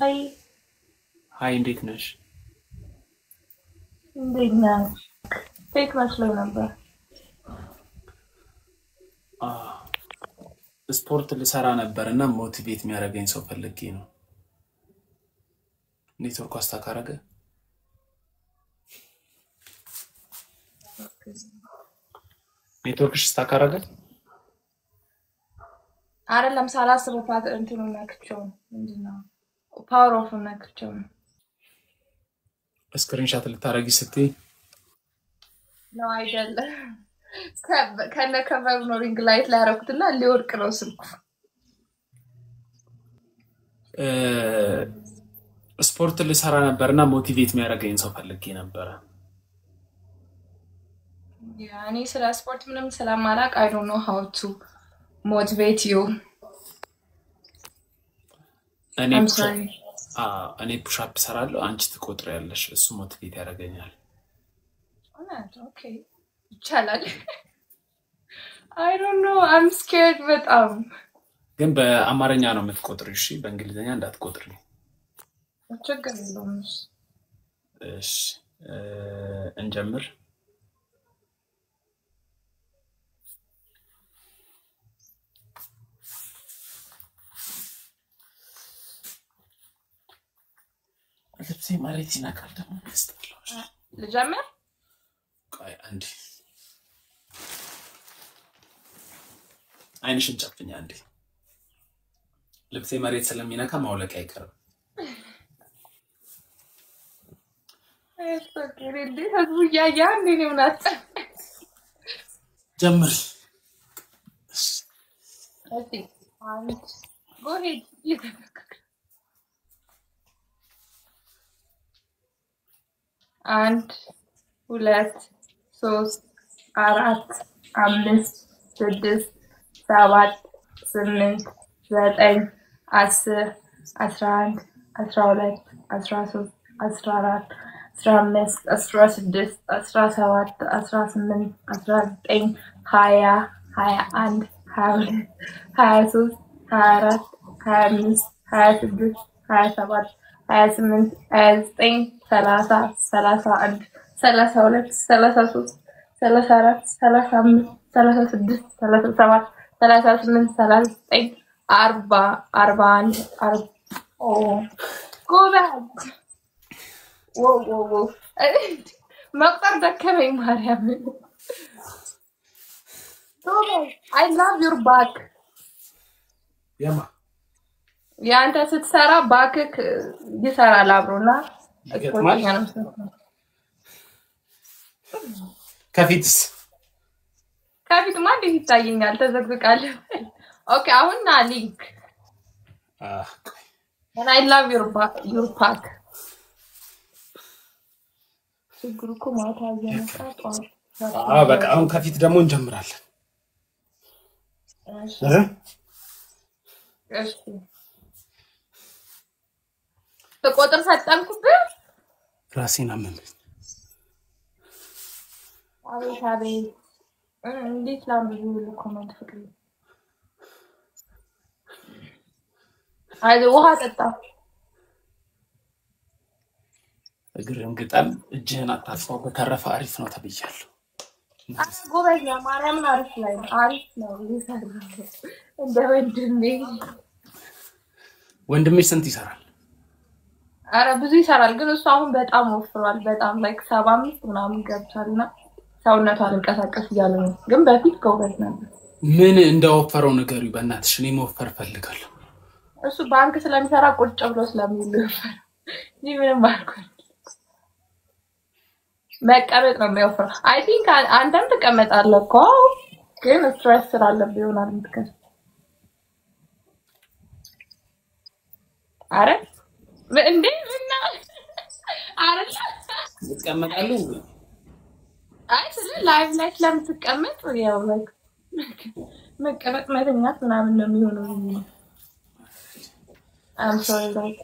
Hi, Hi, እንዴት ነሽ? እንዴት ነህ? ፌክ መስሎኝ ነበር። ስፖርት ልሰራ ነበር እና ሞቲቬት የሚያደርገኝ ሰው ፈልጌ ነው። ኔትወርክ አስተካረገ ኔትወርክሽ አስተካረገ አይደለም ሳላስበው እንትኑን ነክቼው ነው። ምንድነው? ፓወር ኦፍ ነክቼው ነው። ስክሪንሻት ልታረጊ ስትይ ነው አይደለም። ከነ ከቨር ነው ሪንግ ላይት ላይ አደረኩትና ሊወድቅ ነው ስልኩ። ስፖርት ልሰራ ነበርና ሞቲቬት የሚያደርገኝ ሰው ፈልጌ ነበር። ያኔ ስለ ስፖርት ምንም ስለማላውቅ I don't know how to motivate you. I'm sorry. እኔ ፑሽ አፕ ሰራለሁ አንቺ ትቆጥሪያለሽ እሱ ሞቲቬት ያደርገኛል። ኦኬ ይቻላል። I don't know, I'm scared በጣም ግን በአማርኛ ነው የምትቆጥሪው እሺ በእንግሊዘኛ እንዳትቆጥሪ። ችግር የለውም። እሺ እንጀምር። ልብሴ ማለት ይነካል ደግሞ ያስጠላል። ልጀምር? ቆይ አንዴ አይንሽን ጨፍኛ አንዴ። ልብሴ መሬት ስለሚነካ ማውለቅ አይቀርም። እሺ ህዝቡ እያየ አንዴ ነው ምናምን ጀምር። እሺ አንድ go ahead አንድ ሁለት ሶስት አራት አምስት ስድስት ሰባት ስምንት ዘጠኝ 10 11 12 13 14 15 16 17 18 19 20 21 22 23 24 25 26 27 28 29 30 31 32 33 34 35 36 37 38 39 40 41 ጎበዝ wow መቁጠር ደከመኝ ማርያም ጎበዝ I love your back ያማ ያንተ ስትሰራ ባክክ ይሰራል አብሮና ይገጥማል። ከፊትስ ከፊትማ እንዴት ይታየኛል ተዘግዝቃል። ኦኬ አሁን ና ሊንክ and I love your back ችግሩ እኮ ማታ እየመጣ በቃ አሁን ከፊት ደግሞ እንጀምራለን። እሺ ተቆጥር ፈጠንኩብህ ራሴን አመመኝ። አቤት እንዴት ላምብኝ ኮሜንት ፍቅር አይዞ ውሃ ጠጣ። እግርህን ግጠም እጅህን አታጥፋው በተረፈ አሪፍ ነው ተብያለሁ። ጎበዝ ነው ማርያምን አሪፍ ነው ይሰራል እንደ ወንድምሽ ስንት ይሰራል? አረ ብዙ ይሰራል ግን እሱ አሁን በጣም ወፍሯል በጣም ላይክ 75 ምናምን ገብቷልና ሰውነቱ አንቀሳቀስ እያለ ነው ግን በፊት ጎበዝ ነበር። ምን እንደወፈረው ንገሪው በእናትሽ እኔ መወፈር ፈልጋለሁ። እሱ ባንክ ስለሚሰራ ቁጭ ብሎ ስለሚውል ምንም አልኩኝ መቀመጥ ነው የሚወፍረው። አይ ቲንክ አንተም ትቀመጣለህ እኮ ግን ስትሬስ ስላለብህ ይሆናል የምትከስ አረ እንዴ እና አረ ትቀመጣለህ? አይ ስለ ላይቭ ላይ ስለምትቀመጥ ያው ላይክ መቀመጥ መተኛት ምናምን ነው የሚሆነው። I'm sorry like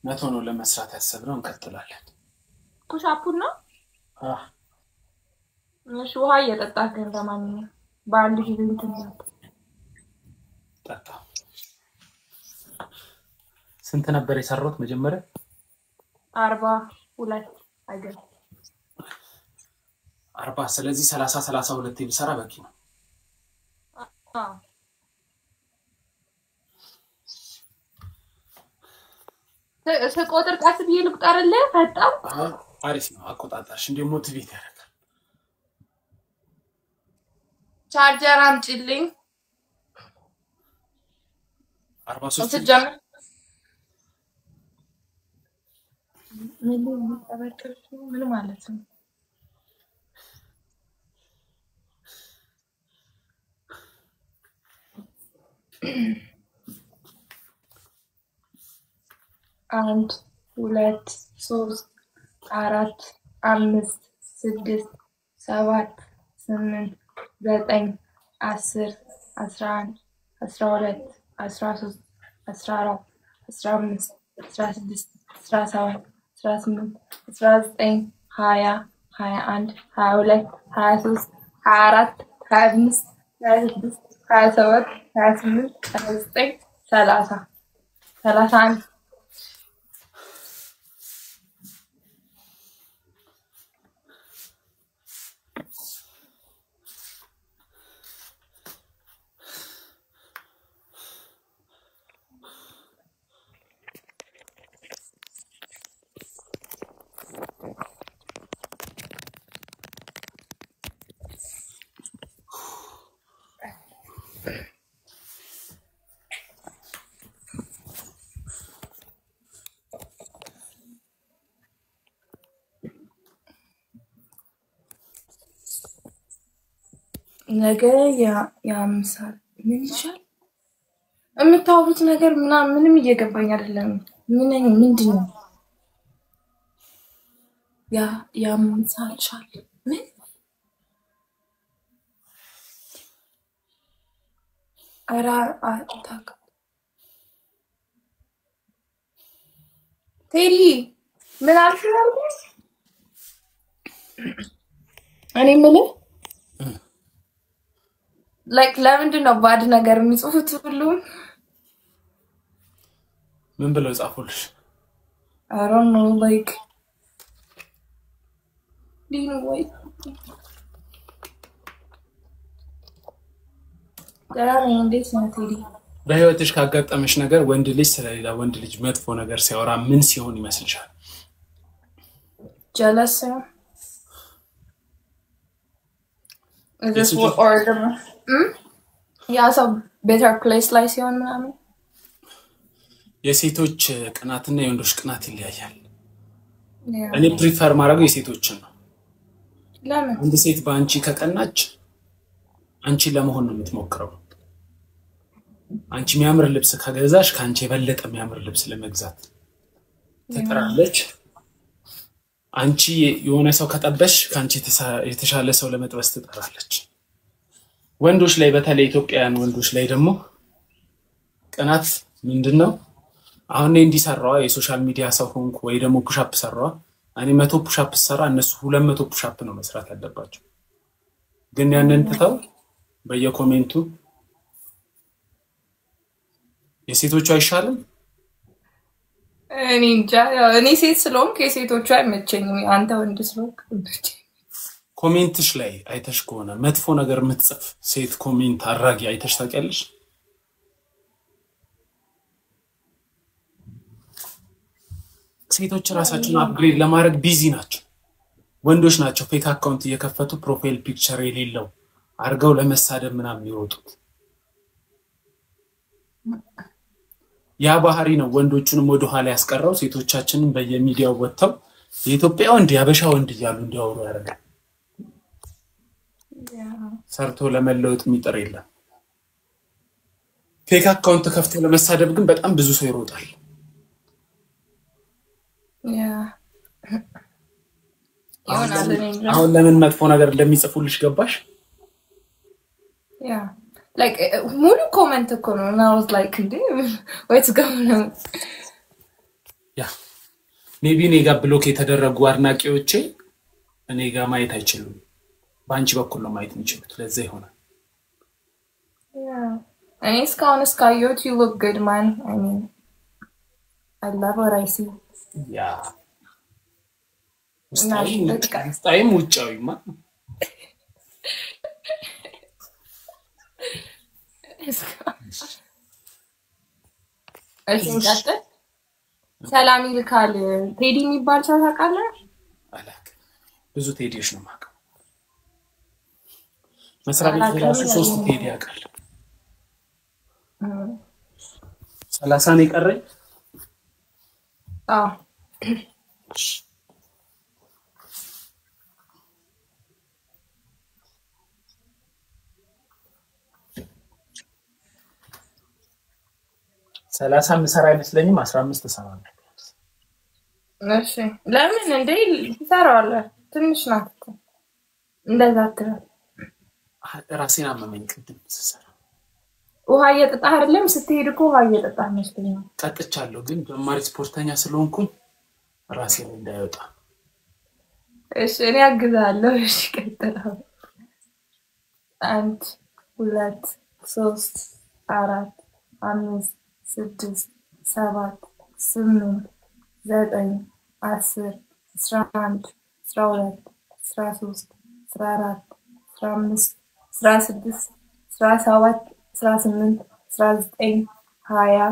መቶ ነው ለመስራት ያሰብነው እንቀጥላለን። ኩሻፑን ነው እሺ ውሃ እየጠጣህ ግን ለማንኛውም በአንድ ጊዜ እንትን ጠጣ። ስንት ነበር የሰራሁት መጀመሪያ 42 አይገርም 40 ስለዚህ 30 32 ቢሰራ በቂ ነው ስቆጥር ቀስ ብዬ ልቁጠርልህ ፈጣን አሪፍ ነው አቆጣጣሽ እንደ ሞቲቬት ያደርጋል ቻርጀር አምጪልኝ 43 ጀምር ምን ማለት ነው አንድ ሁለት ሶስት አራት አምስት ስድስት ሰባት ስምንት ዘጠኝ 10 11 12 13 14 15 16 17 18 19 20 21 22 23 24 25 26 27 28 29 30 31 ነገ ያምሳል ምን ይሻል እምታውቁት ነገር ምንም እየገባኝ አይደለም ምንድነው ያምሳል ምን አታውቅ ቴዲ ምን አልሽኝ እኔ የምልህ like ለምንድን ነው ባድ ነገር የሚጽፉት ሁሉ ምን ብለው ጻፉልሽ I don't know like do you know what ገራሚ እንዴት ነው ቴዲ በህይወትሽ ካጋጠመሽ ነገር ወንድ ልጅ ስለሌላ ወንድ ልጅ መጥፎ ነገር ሲያወራ ምን ሲሆን ይመስልሻል jealous is this what order yeah so better place ላይ ሲሆን ምናምን የሴቶች ቅናትና የወንዶች ቅናት ይለያያል እኔ ፕሪፈር ማድረገው የሴቶችን ነው ለምን አንድ ሴት ባንቺ ከቀናች አንቺ ለመሆን ነው የምትሞክረው አንቺ የሚያምር ልብስ ከገዛሽ ካንቺ የበለጠ የሚያምር ልብስ ለመግዛት ትጥራለች አንቺ የሆነ ሰው ከጠበሽ ካንቺ የተሻለ ሰው ለመጥበስ ትጥራለች ወንዶች ላይ በተለይ ኢትዮጵያውያን ወንዶች ላይ ደግሞ ቅናት ምንድነው አሁን እንዲሰራው የሶሻል ሚዲያ ሰው ሆንኩ ወይ ደግሞ ፑሽ አፕ ሰራው እኔ 100 ፑሽ አፕ ሰራ እነሱ 200 ፑሽ አፕ ነው መስራት ያለባቸው ግን ያንን ተታው በየኮሜንቱ የሴቶቹ አይሻልም እኔ እንጃ እኔ ሴት ስለሆንኩ የሴቶቹ አይመቸኝም አንተ ወንድ ስለሆንክ ኮሜንትሽ ላይ አይተሽ ከሆነ መጥፎ ነገር የምትጽፍ ሴት ኮሜንት አራጊ አይተሽ ታውቂያለሽ ሴቶች ራሳቸውን አፕግሬድ ለማድረግ ቢዚ ናቸው ወንዶች ናቸው ፌክ አካውንት እየከፈቱ ፕሮፋይል ፒክቸር የሌለው አርገው ለመሳደብ ምናምን ይወጡት ያ ባህሪ ነው ወንዶቹንም ወደ ኋላ ያስቀረው ሴቶቻችንን በየሚዲያው ወጥተው የኢትዮጵያ ወንድ ያበሻ ወንድ ይያሉ እንዲያወሩ ያደርጋል ሰርቶ ለመለወጥ የሚጥር የለም ፌክ አካውንት ከፍቶ ለመሳደብ ግን በጣም ብዙ ሰው ይሮጣል አሁን ለምን መጥፎ ነገር እንደሚጽፉልሽ ገባሽ like ሙሉ ኮሜንት እኮ ነው and I was like what's going on ሜቢ ኔጋ ብሎክ የተደረጉ አድናቂዎቼ እኔ ጋር ማየት አይችሉም ባንቺ በኩል ነው ማየት የሚችሉት ለዛ ይሆናል እኔ እስካሁን እስካየሁት you look good man I mean I love what I see. ያ ውስጣዊም ውጫዊማ እሺ እንቀጥል። ሰላም ይልካል ቴዲ የሚባል ሰው ታውቃለህ? አላውቅም። ብዙ ቴዲዎች ነው የማውቀው። መስሪያ ቤት ራሱ 3 ቴዲ ያውቃል። 30 ነው የቀረኝ። አዎ ሰላሳ ምሰራ አይመስለኝም 15 እሰራለሁ። እሺ ለምን እንዴ ትሰራዋለህ? ትንሽ ናት እኮ እንደዛ አትበል። ራሴን አመመኝ ቅድም ስሰራ። ውሃ እየጠጣህ አይደለም? ስትሄድ እኮ ውሃ እየጠጣህ መስሎኝ። ጠጥቻለሁ ግን ጀማሪ ስፖርተኛ ስለሆንኩኝ ራሴን እንዳይወጣ። እሺ እኔ አግዛለሁ። እሺ ቀጥል። 1 2 3 4 5 6 7 8 9 10 11 12 13 14 15 16 17 18 19 20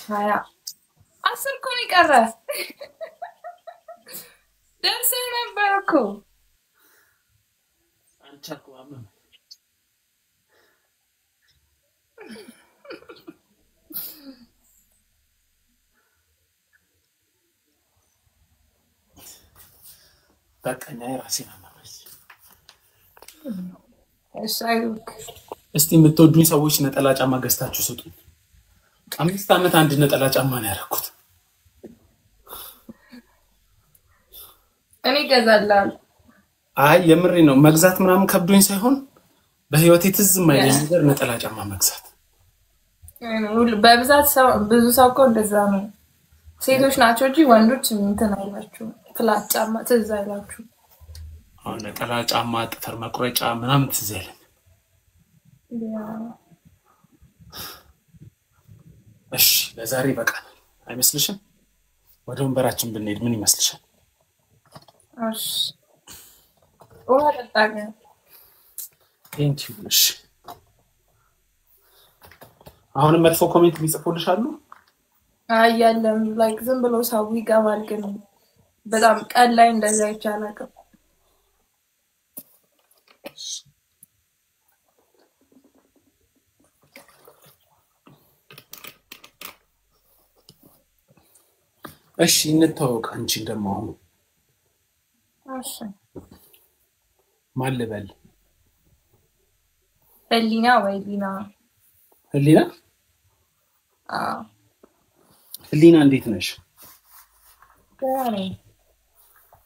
20 10 እኮ ነው የቀረ። ደርሰህ ነበር እኮ። አንቻኩአም በቃኛ ራሴን አመመኝ። እሺ አይሉክ እስቲ የምትወዱኝ ሰዎች ነጠላ ጫማ ገዝታችሁ ስጡ። 5 አመት አንድ ነጠላ ጫማ ነው ያደረኩት። እኔ ገዛላል። አይ የምሬ ነው። መግዛት ምናምን ከብዶኝ ሳይሆን በህይወቴ ትዝ የማይለኝ ነገር ነጠላ ጫማ መግዛት። በብዛት ሰው ብዙ ሰው እኮ እንደዛ ነው። ሴቶች ናቸው እንጂ ወንዶች እንትን አይላችሁ። ፍላት ጫማ ትዝ አይላችሁ። አሁን ነጠላ ጫማ ጥፍር መቁረጫ ምናምን ትዝ አይለኝ። እሺ ለዛሬ በቃ አይመስልሽም? ወደ ወንበራችን ብንሄድ ምን ይመስልሻል? እሺ ውሃ ጠጣኝ። ቴንኪው። እሺ አሁን መጥፎ ኮሜንት ቢጽፉልሽ አሉ? አያለም ላይክ ዝም ብሎ ሰው ይገባል ግን በጣም ቀን ላይ እንደዛ ይቻላል። እሺ እንተዋወቅ። አንቺ ደግሞ አሁን እሺ ማን ልበል? ህሊና ወይ ሊና? ህሊና። አዎ ህሊና እንዴት ነሽ? ጋሪ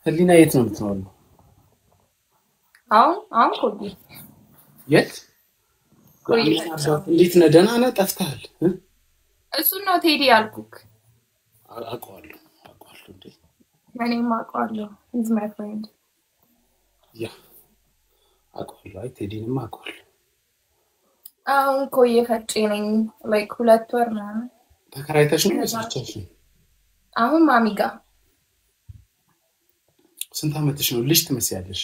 ህሊና የት ነው የምትኖሪው? አሁን ኮዲ። የት? እንዴት ነህ? ደህና ነህ? ጠፍተሃል። እሱ ነው ቴዲ ያልኩክ። አውቀዋለሁ እንዴ? እኔም አውቀዋለሁ። he's my friend። ያ አውቀዋለሁ። አይ ቴዲንም አውቀዋለሁ። አሁን ኮዬ ፈጬ ነኝ ላይክ 2 ወር ነው። ተከራይተሽ ነው ወይስ? አሁን ማሚ ጋር። ስንት አመትሽ ነው? ልጅ ትመስያለሽ።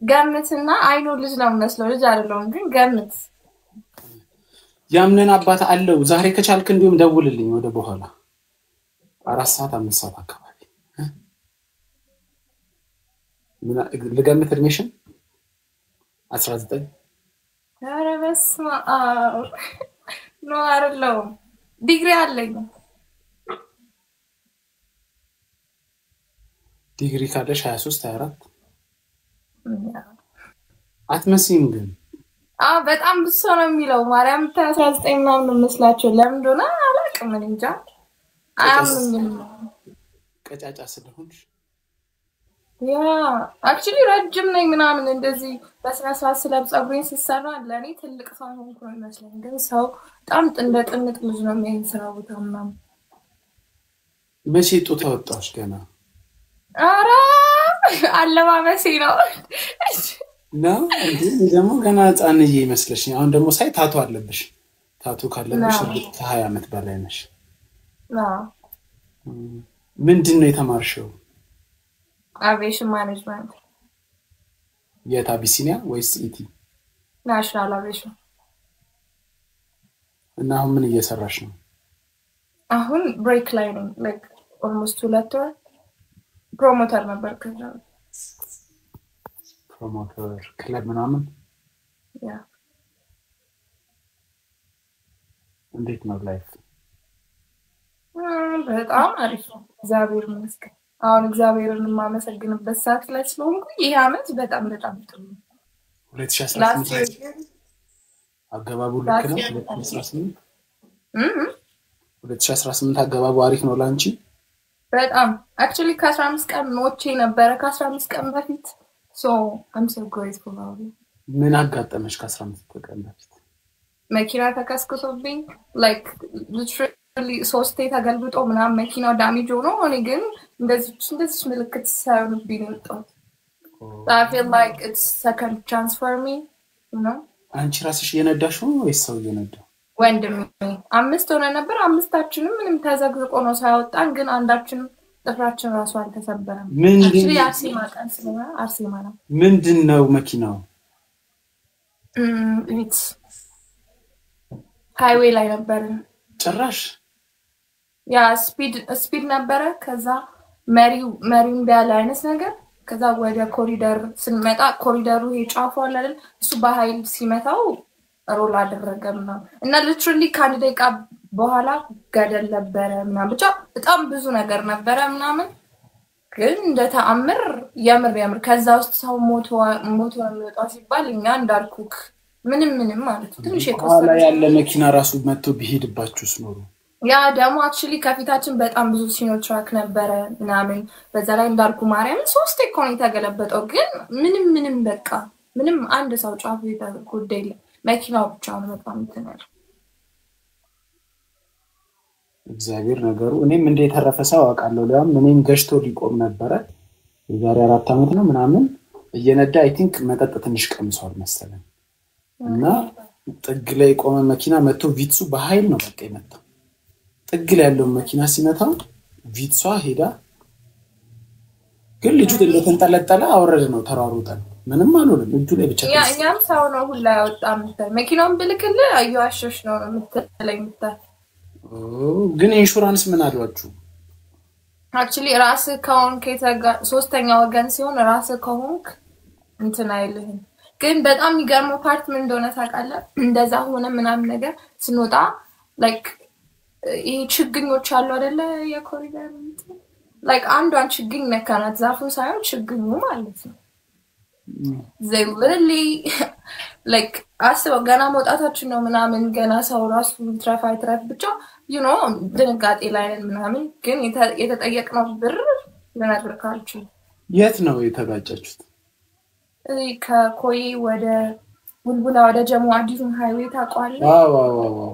ገምትና አይኖ ልጅ ነው መስለው ልጅ አይደለም ግን ገምት። ያምነን አባት አለው። ዛሬ ከቻልክ እንዲሁም ደውልልኝ ወደ በኋላ 4 ሰዓት 5 ሰዓት አካባቢ። ምን ልገምት? እድሜሽን 19? ኧረ በስመ አብ ነው አይደለም። ዲግሪ አለኝ። ዲግሪ ካለሽ 23 24 አትመስይም ግን። በጣም ብሶ ነው የሚለው ማርያም 19 ምናምን መስላችሁ ለምን እንደሆነ አላውቅም። እኔ እንጃ አያምኑኝም። ቀጫጫ ስለሆንሽ ያ አክቹሊ ረጅም ነኝ ምናምን እንደዚህ በስነ ስርዓት ስለብስ ፀጉሬን ስሰራ ለኔ ትልቅ ሰው ሆንኩ ነው የሚመስለኝ። ግን ሰው በጣም ጥንጥ ልጅ ነው የሚያየኝ ስራ ቦታ ምናምን። መቼ ጡት አወጣሽ ገና? ኧረ አለባበሴ ነው ነው እንዴ? ደግሞ ገና ህፃንዬ ይመስልሽ። አሁን ደግሞ ሳይ ታቱ አለብሽ። ታቱ ካለብሽ ከ20 አመት በላይ ነሽ። ምንድነው የተማርሽው? አቪዬሽን ማኔጅመንት የት አቢሲኒያ ወይስ ኢቲ? ናሽናል አቪዬሽን። እና አሁን ምን እየሰራሽ ነው? አሁን ብሬክ ላይ ነኝ። ላይክ ኦልሞስት 2 ወር ፕሮሞተር ነበር ከዛ ፕሮሞተር ክለብ ምናምን። ያ እንዴት ነው ላይፍ? በጣም አሪፍ ነው እግዚአብሔር ይመስገን። አሁን እግዚአብሔርን የማመሰግንበት ሰዓት ላይ ስለሆንኩ ይሄ አመት በጣም በጣም ጥሩ ነው። 2018 አገባቡ ልክ ነው? 2018 2018 አገባቡ አሪፍ ነው ላንቺ? በጣም አክቹሊ ከ15 ቀን ሞቼ ነበረ ከ15 ቀን በፊት so I'm so grateful now. ምን አጋጠመሽ ከ15 ቀን በፊት? መኪና ተከስክሶብኝ like literally ሶስቴ ተገልብጦ ምናምን መኪናው ዳሜጅ ሆኖ እኔ ግን እንደዚህ ምልክት ሳይሆንብኝ ነው የወጣሁት። I feel like it's second chance for me, you know. አንቺ ራስሽ እየነዳሽ ነው ወይስ ሰው እየነዳ? ወንድሜ 5 ሆነ ነበር። አምስታችንም ምንም ተዘግዝቆ ነው ሳይወጣን ግን አንዳችን ጥፍራችን ራሱ አልተሰበረም። actually አርሴማ ቀን ስለሆነ አርሴማ ነው። ምንድነው መኪናው? it's ሃይዌይ ላይ ነበር ጭራሽ ያ ስፒድ ነበረ። ከዛ መሪው ቢያለ አይነት ነገር ከዛ ወደ ኮሪደር ስንመጣ ኮሪደሩ የጫፉ አለ አይደል እሱ በኃይል ሲመታው ሮል አደረገና እና literally ካንድ ደቂቃ በኋላ ገደል ነበረ ምናምን ብቻ በጣም ብዙ ነገር ነበረ ምናምን ግን እንደተአምር የምር ከዛ ውስጥ ሰው ሞቶ የሚወጣው ሲባል እኛ እንዳልኩክ ምንም ማለት ትንሽ የቆሰለ ያለ መኪና ራሱ መጥቶ ቢሄድባችሁስ ኖሮ ያ ደግሞ actually ከፊታችን በጣም ብዙ ሲኖትራክ ነበረ ምናምን በዛ ላይ እንዳልኩ ማርያም 3 ኢኮኖሚ ተገለበጠው ግን ምንም በቃ ምንም አንድ ሰው ጫፉ ይተጎደለ መኪናው ብቻ ነው በጣም እንተናል። እግዚአብሔር ነገሩ እኔም እንደ ተረፈሰው አውቃለሁ። ለምን እኔም ገሽቶ ሊቆም ነበር የዛሬ 4 አመት ነው ምናምን እየነዳ አይ ቲንክ መጠጥ ትንሽ ቀምሷል መሰለኝ እና ጥግ ላይ ቆመ መኪና መጥቶ ቪትሱ በኃይል ነው በቃ የመጣው። ጥግ ላይ ያለው መኪና ሲመታው ቪትሷ ሄዳ ግን ልጁ እንደተንጠለጠለ አወረደ ነው ተራሮጠን ምንም አልሆነም እጁ ላይ ብቻ ያኛም ሰው ነው ሁላ ያወጣም መኪናውን ብልክል አዩአሽሽ ነው የምትለኝ ግን ኢንሹራንስ ምን አሏችሁ? actually ራስ ከሆንክ ሶስተኛ ወገን ሲሆን ራስ ከሆንክ እንትን አይልህም። ግን በጣም የሚገርመው ፓርት ምን እንደሆነ ታውቃለህ? እንደዛ ሆነ ምናምን ነገር ስንወጣ like ይሄ ችግኞች አሉ አይደለ የኮሪደር like አንዷን ችግኝ ነካናት ዛፉ ሳይሆን ችግኙ ማለት ነው። they literally like አስበው ገና መውጣታችን ነው ምናምን ገና ሰው ራሱ ትራፋይት ብቻ you know ድንጋጤ ላይ ምናምን ግን የተጠየቅነው ብር ለነገርካችሁ የት ነው የተጋጫችሁት? ከኮይ ወደ ቡልቡላ ወደ ጀሞ አዲሱን ሃይዌይ ታቋለ። ዋው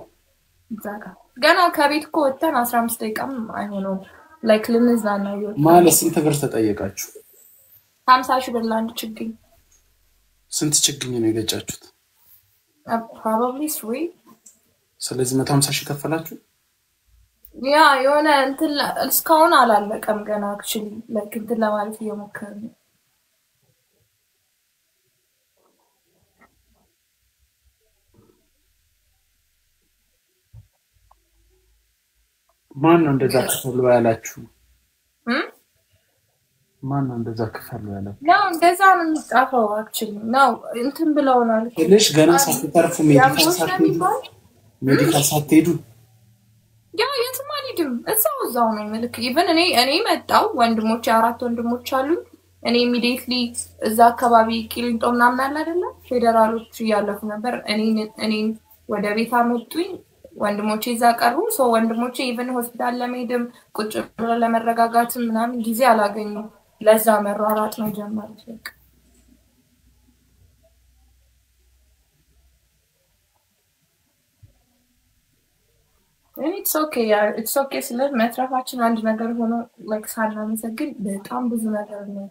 ዛጋ ገና ከቤት ወጥተን 15 ደቂቃም አይሆነው like ልንዝናና ይወጣ ማለት ስንት ብር ተጠየቃችሁ? 50,000 ብር ለአንድ ችግኝ። ስንት ችግኝ ነው የገጫችሁት? probably 3 ስለዚህ 150,000 ከፈላችሁ? ያ የሆነ እንትን እስካሁን አላለቀም ገና actually like እንትን ለማለት እየሞከርን ነው። ማን ነው እንደዛ ከፈሉ ያላችሁ? ማን ነው እንደዛ ከፈሉ ያላችሁ? ነው እንደዛ ነው የሚጣፈው actually ነው እንትን ብለውናል። ልጅ ገና ሳትተርፉ ሜዲካል ሳትሄዱ ያ የትም አልሄድም እዛው ነው መልክ ኢቭን እኔ መጣው ወንድሞቼ 4 ወንድሞች አሉ እኔ immediately እዛ አካባቢ ቂሊንጦ ምናምን አለ አይደለ ፌደራሎች ያለፉ ነበር እኔ ወደ ቤት አመጡኝ ወንድሞቼ እዛ ቀሩ ሶ ወንድሞቼ ኢቭን ሆስፒታል ለመሄድም ቁጭ ብለው ለመረጋጋት ምናምን ጊዜ አላገኙ ለዛ መራራጥ ነው ጀመሩት በቃ it's okay ስለ መትረፋችን አንድ ነገር ሆኖ like ሳናመሰግን በጣም ብዙ ነገር ነው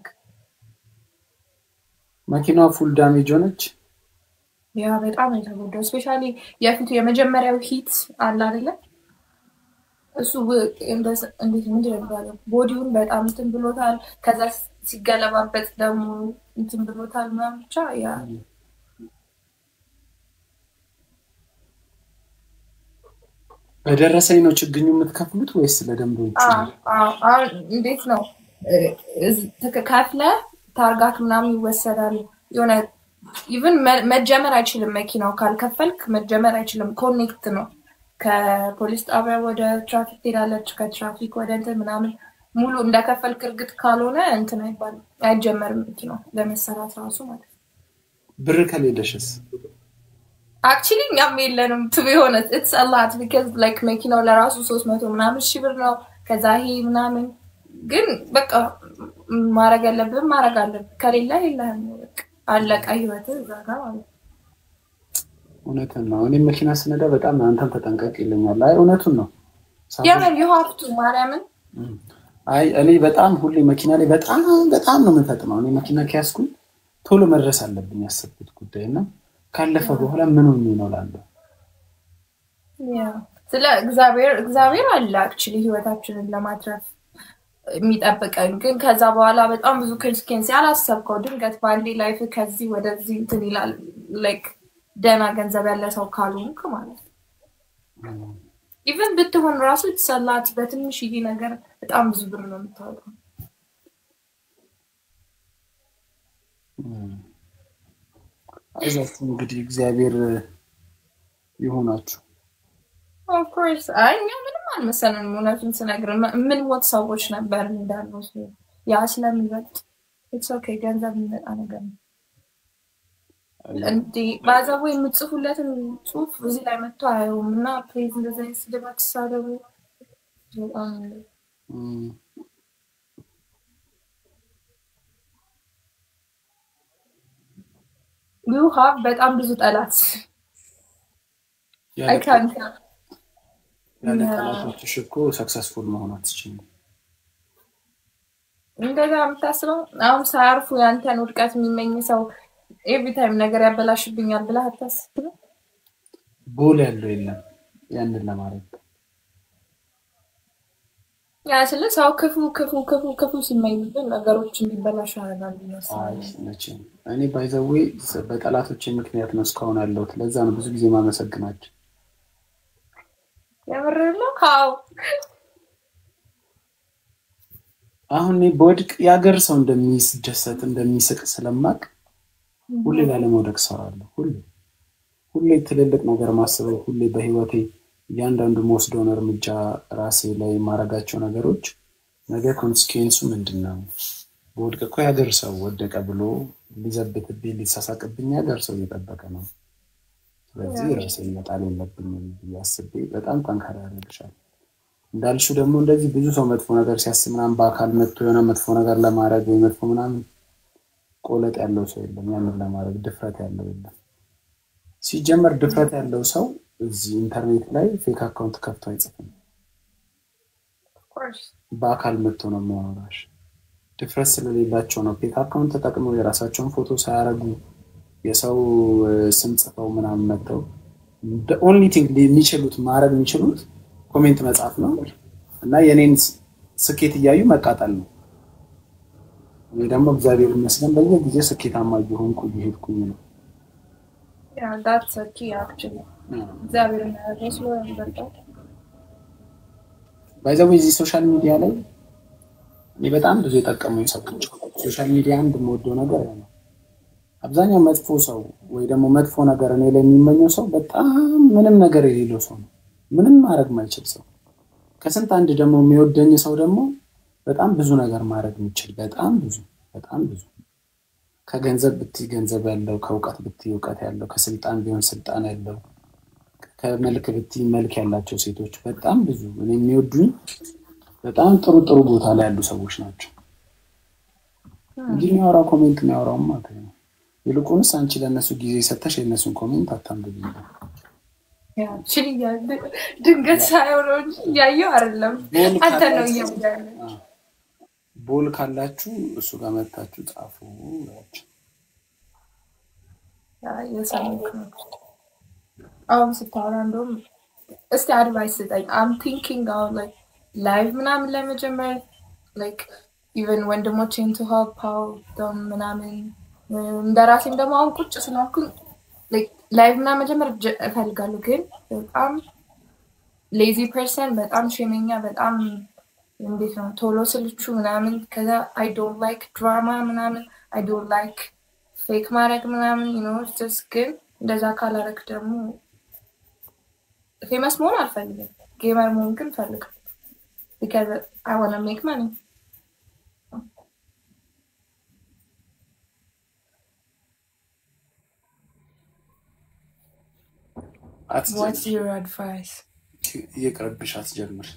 መኪናው ፉል ዳሜጅ ሆነች ያ በጣም የተጎዳው ስፔሻሊ የፊቱ የመጀመሪያው ሂት አለ አይደለ እሱ እንዴት ምንድን ነው የሚባለው ቦዲውን በጣም እንትን ብሎታል። ከዛ ሲገለባበት ደግሞ እንትን ብሎታል ምናምን ብቻ ያ በደረሰኝ ነው ችግኙ የምትከፍሉት ወይስ ለደንበኞቹ? እንዴት ነው ከፍለ ታርጋክ ምናምን ይወሰዳል። የሆነ ኢቭን መጀመር አይችልም መኪናው ካልከፈልክ መጀመር አይችልም። ኮኔክት ነው ከፖሊስ ጣቢያ ወደ ትራፊክ ትሄዳለች፣ ከትራፊክ ወደ እንትን ምናምን ሙሉ እንደከፈልክ እርግጥ ካልሆነ እንትን አይባልም አይጀመርም መኪናው ለመሰራት ራሱ ማለት ነው። ብር ከሌለሽስ? አክቹሊ እኛም የለንም ቱ ቢ ሆነስት ኢትስ አ ላት ቢካዝ ላይክ መኪናው ለራሱ 300 ምናምን ሺህ ብር ነው። ከዛ ይሄ ምናምን ግን በቃ ማረግ ያለብን ማረግ አለብን። ከሌላ የለህም በቃ አለቀ ህይወት እዛ ጋር ማለት ነው። እውነቱን ነው። እኔ መኪና ስነዳ በጣም አንተም ተጠንቀቅ ይለኛል። አይ እውነቱን ነው። ያንን ይሃፍቱ ማርያምን አይ እኔ በጣም ሁሌ መኪና ላይ በጣም ነው የምፈጥነው። እኔ መኪና ከያዝኩኝ ቶሎ መድረስ አለብኝ ያሰብኩት ጉዳይና ካለፈ በኋላ ምን ሆኜ ነው እላለሁ። ስለ እግዚአብሔር አለ አክቹሊ ህይወታችንን ለማትረፍ የሚጠብቀን ግን ከዛ በኋላ በጣም ብዙ ኮንሲኩዌንስ ያላሰብከው ድንገት በአንዴ ላይፍ ከዚህ ወደዚህ እንትን ይላል። ላይክ ደህና ገንዘብ ያለ ሰው ካልሆንክ ማለት ነው። ኢቨን ብትሆን ራሱ ተሰላት በትንሽዬ ነገር በጣም ብዙ ብር ነው የምታወጣው። አይዛችሁ እንግዲህ እግዚአብሔር ይሆናችሁ። ኦፍ ኮርስ እኛ ምንም አልመሰለንም። እውነቱን ስነግር ምን ሞት ሰዎች ነበር እንዳልነው ያ ስለሚበልጥ ኢትስ ኦኬ ገንዘብ የሚመጣ ነገር ነው። እንዴ ባዛው የምትጽፉለትን ጽሁፍ እዚህ ላይ መጥቶ አየውም እና ፕሊዝ እንደዚህ ስደባት ሳደቡ you have በጣም ብዙ ጠላት I can't ያለ ጠላቶችሽ እኮ ሰክሰስፉል መሆን አትችይም። እንደዛ የምታስበው አሁን ሳያርፉ ያንተን ውድቀት የሚመኝ ሰው ኤቭሪ ታይም ነገር ያበላሽብኛል ብለህ አታስብም? ቦል ያለው የለም ያንን ለማድረግ ያ ስለሰው ክፉ ሲመኝብን ነገሮች እንዲበላሹ ያደርጋል ይመስላል። እኔ ባይዘዌ በጠላቶቼ ምክንያት ነው እስካሁን ያለሁት። ለዛ ነው ብዙ ጊዜ ማመሰግናቸው። ያመረለው ካው አሁን በወድቅ ያገር ሰው እንደሚስደሰት እንደሚስቅ ስለማቅ ሁሌ ላለመውደቅ ሰራለሁ። ሁሌ ትልልቅ ነገር ማስበው ሁሌ በህይወቴ ያንዳንዱ መወስደውን እርምጃ ራሴ ላይ ማረጋቸው ነገሮች ነገ ኮንሲኩዌንሱ ምንድነው? በወድቅ እኮ ያገር ሰው ወደቀ ብሎ ሊዘብትብኝ ሊሳሳቅብኝ ያገር ሰው እየጠበቀ ነው። ስለዚህ ራሴን መጣል የለብኝም ያስቤ በጣም ጠንካራ ያደርግሻል። እንዳልሽው ደግሞ እንደዚህ ብዙ ሰው መጥፎ ነገር ሲያስብ ምናምን በአካል መጥቶ የሆነ መጥፎ ነገር ለማድረግ ወይ መጥፎ ምናምን ቆለጥ ያለው ሰው የለም። ያንን ለማድረግ ድፍረት ያለው የለም። ሲጀመር ድፍረት ያለው ሰው እዚህ ኢንተርኔት ላይ ፌክ አካውንት ከፍቶ አይጽፍም። በአካል መጥቶ ነው የሚያወራሽ። ድፍረት ስለሌላቸው ነው ፌክ አካውንት ተጠቅመው የራሳቸውን ፎቶ ሳያረጉ የሰው ስም ጽፈው ምናምን መጥተው the only thing የሚችሉት ማድረግ የሚችሉት ኮሜንት መጻፍ ነው እና የኔን ስኬት እያዩ መቃጠል ነው። እኔ ደግሞ እግዚአብሔር ይመስገን በየጊዜው ስኬታማ እየሆንኩ እየሄድኩኝ ነው። Yeah, that's a key actually. እግዚአብሔር ይመስገን በጣም ባይዘው እዚህ ሶሻል ሚዲያ ላይ እኔ በጣም ብዙ የጠቀሙኝ ሰዎች ሶሻል ሚዲያ አንድ የምወደው ነገር ነው። አብዛኛው መጥፎ ሰው ወይ ደግሞ መጥፎ ነገር እኔ ላይ የሚመኘው ሰው በጣም ምንም ነገር የሌለው ሰው ነው። ምንም ማድረግ ማይችል ሰው። ከስንት አንድ ደግሞ የሚወደኝ ሰው ደግሞ በጣም ብዙ ነገር ማድረግ የሚችል በጣም ብዙ ከገንዘብ ብትይ ገንዘብ ያለው ከውቀት ብትይ ውቀት ያለው ከስልጣን ቢሆን ስልጣን ያለው ከመልክ ብትይ መልክ ያላቸው ሴቶች በጣም ብዙ እኔ የሚወዱኝ በጣም ጥሩ ቦታ ላይ ያሉ ሰዎች ናቸው። እንጂ የሚያወራው ኮሜንት የሚያወራው ማለት ነው። ይልቁንስ አንቺ ለነሱ ጊዜ ሰተሽ የነሱን ኮሜንት አታንብቢ። ያ ቺሊያ ድንገት ሳይሆን ያየው አይደለም አንተ ነው ያለው ቦል ካላችሁ እሱ ጋር መጣችሁ ጻፉ ያችሁ ያ የሰማክ ነው። አሁን ስታወራ እንደውም እስቲ አድቫይስ ስጠኝ I'm thinking out like live ምናምን ለመጀመር like even ወንድሞቼን to help out them ምናምን እንደራሴም ደግሞ አሁን ቁጭ ስላልኩኝ like live ምናምን መጀመር እፈልጋለሁ ግን በጣም lazy person በጣም ሸመኛ በጣም እንዴት ነው ቶሎ ስልቹ ምናምን ከዛ I don't like drama ምናምን I don't like fake ማድረግ ምናምን you know just ግን እንደዛ ካላረክ ደግሞ famous መሆን አልፈልግም gamer መሆን ግን ፈልጋለሁ because I want to make money What's your advice? يقرب بشات جمر